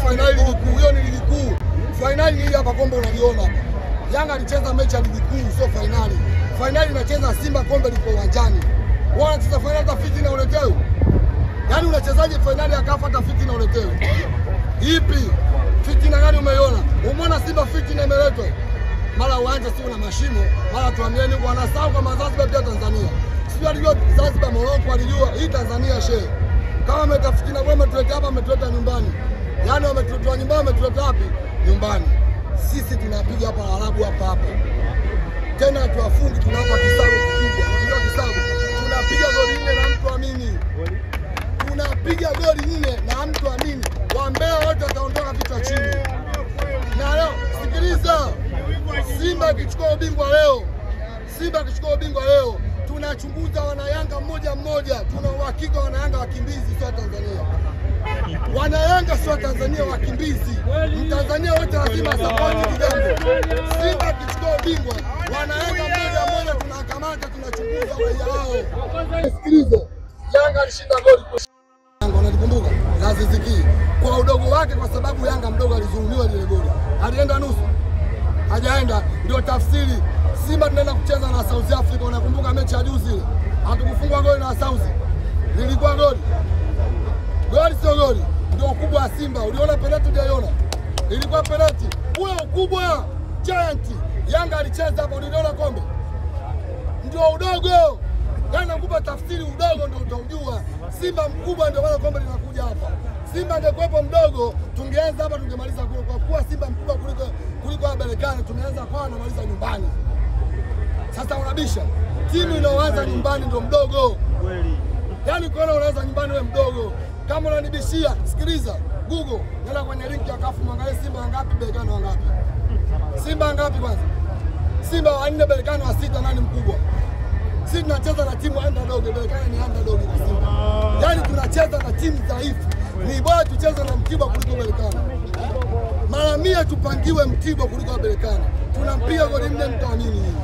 finali ligi kuu. Hiyo ni ligi kuu. Finali hii hapa kombe unaliona hapa. Yanga alicheza mechi ya ligi kuu, sio finali. Finali inacheza Simba, kombe liko uwanjani. Wao wanacheza finali tafiti na uletewe. Yaani unachezaje finali akafa tafiti na uletewe? Ipi? Fitina gani umeiona? Umeona Simba fitina imeletwa? Mara uwanja sio na mashimo, mara tuambieni huko wanasahau kwa Zanzibar pia Tanzania. Sio alijua Zanzibar Morocco alijua hii Tanzania shehe. Kama umetafitina wewe umetuleta hapa umetuleta nyumbani. Yaani wametuleta nyumbani umetuleta wapi? Nyumbani. Sisi tunapiga hapa Arabu hapa. Tena tuwafungi tunawapa kisago kikubwa. Unajua kisago? Tunapiga goli 4 na mtu amini. Tunapiga goli 4 na mtu amini. Wambea wote wataondoka vichwa chini. Na leo sikiliza. Simba kichukua ubingwa leo. Simba kichukua ubingwa leo. Tunachunguza wanayanga mmoja mmoja. Tuna uhakika wanayanga wakimbizi sio Tanzania. Wanayanga sio Tanzania wakimbizi. Mtanzania wote lazima support kijambo. Simba kichukua ubingwa. Wanayanga mmoja mmoja tunakamata tunachunguza raia wao. Sikiliza. Yanga alishinda goli kwa Yanga unalikumbuka? Aziz Ki. Kwa udogo wake kwa sababu Yanga mdogo alizulumiwa ile goli. Alienda nusu. Hajaenda ndio tafsiri. Simba tunaenda kucheza na South Africa. Unakumbuka mechi ya juzi ile? Hatukufungwa goli na South. Lilikuwa goli. Goli sio goli. Ndio ukubwa wa Simba. Uliona penalty hujaiona? Ilikuwa penalty. Ule ukubwa giant. Yanga alicheza hapo uliona kombe. Ndio udogo. Yaani nakupa tafsiri udogo ndio utajua. Simba mkubwa ndio wala kombe linakuja hapa. Simba angekuepo mdogo tungeanza hapa tungemaliza kule kwa kuwa Simba mkubwa kuliko Berkane tumeanza kwa na maliza nyumbani. Sasa unabisha. Timu inaoanza nyumbani ndio mdogo. Kweli. Yaani ukiona unaanza nyumbani wewe mdogo. Kama unanibishia, sikiliza. Google, nenda kwenye link ya kafu mwangalie Simba wangapi Berkane wangapi. Simba wangapi kwanza? Simba wa 4 Berkane wa 6 nani mkubwa? Sisi tunacheza na timu underdog, Berkane ni underdog kwa Simba. Yaani tunacheza na timu dhaifu. Ni bora tucheze na Mtibwa kuliko Berkane. Mara 100 tupangiwe Mtibwa kuliko Berkane. Tunampiga goli 4 mtaamini.